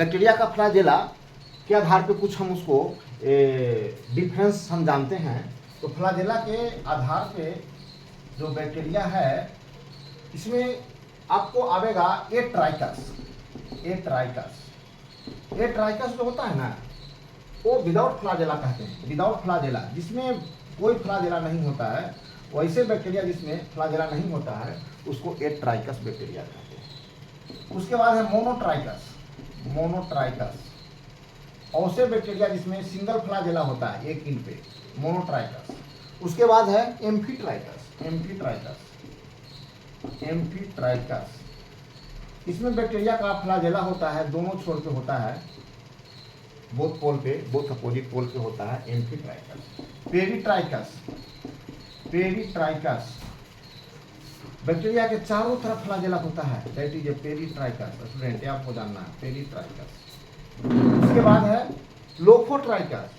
Bacteria का flagella के आधार पे कुछ हम उसको डिफरेंस हम जानते हैं। तो फ्लैजेला के आधार पे जो बैक्टीरिया है इसमें आपको आवेगा ए ट्राइकस। ए ट्राइकस जो होता है ना वो विदाउट फ्लैजेला कहते हैं, विदाउट फ्लैजेला, जिसमें कोई फ्लैजेला नहीं होता है। वैसे बैक्टीरिया जिसमें फ्लैजेला नहीं होता है उसको ए ट्राइकस बैक्टीरिया कहते हैं। उसके बाद है मोनोट्राइकस। ऐसे बैक्टीरिया जिसमें सिंगल फ्लैजेला होता है एक इन पे, मोनोट्राइकस। उसके बाद है एम्फीट्राइकस। इसमें बैक्टीरिया का फ्लैजेला होता है दोनों छोर पे होता है, बोथ पोल पे, बोथ अपोजिट पोल पे होता है एम्फीट्राइकस। पेरिट्राइकस बैक्टीरिया के चारों तरफ फ्लैजेला होता है, that is A peritrichous. Student आपको जानना है पेरिट्राइकस। उसके बाद है लोफोट्राइकस।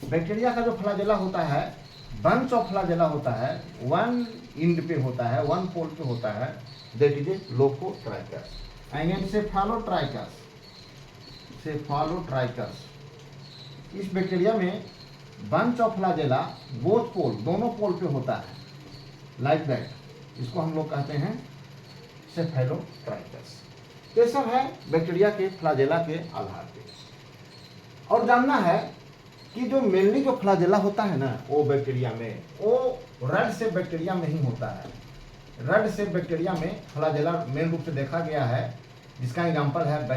बैक्टीरिया का जो फ्लैजेला होता है बंच ऑफ फ्लैजेला होता है, वन इंड पे होता है, वन पोल पे होता है, that is a lophotrichous. And cephalotrichous. इस बैक्टीरिया में bunch of flagella both pole, दोनों पोल पे होता है, लाइक दैट। इसको हम लोग कहते हैं सेफेलोट्राइकस। ये सब है बैक्टीरिया के फ्लैजेला के आधार पे। और जानना है कि जो मेनली जो फ्लैजेला होता है ना वो बैक्टीरिया में, वो रेड सेप बैक्टीरिया में ही होता है। रेड सेप बैक्टीरिया में फ्लैजेला मेन रूप से देखा गया है, जिसका एग्जांपल है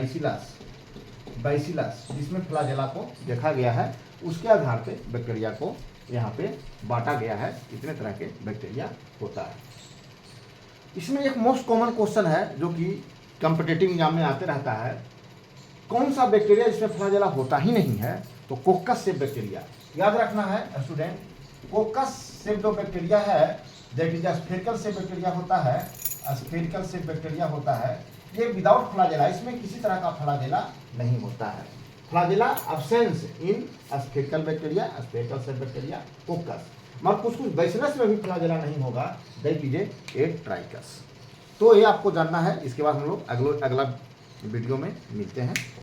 बैसिलस, जिसमें फ्लैजेला को देखा गया है। उसके आधार पे बैक्टीरिया को यहाँ पे बांटा गया है, इतने तरह के बैक्टीरिया होता है। इसमें एक मोस्ट कॉमन क्वेश्चन है जो कि कॉम्पिटिटिव एग्जाम में आते रहता है, कौन सा बैक्टीरिया जिसमें फ्लैजेला होता ही नहीं है? तो कोकस सेप बैक्टीरिया। याद रखना है स्टूडेंट, कोकस सेप जो बैक्टीरिया है that is spherical shape bacteria होता है, स्फेरिकल सेप बैक्टीरिया होता है। ये विदाउट फ्लैजेला, इसमें किसी तरह का फ्लैजेला नहीं होता है। Flagella absence in spherical bacteria, spherical shape bacteria, कोकस। मगर कुछ बैसिलस में भी फ्लैजेला नहीं होगा, दैट इज ए ट्राइकस। तो ये आपको जानना है। इसके बाद हम लोग अगला वीडियो में मिलते हैं।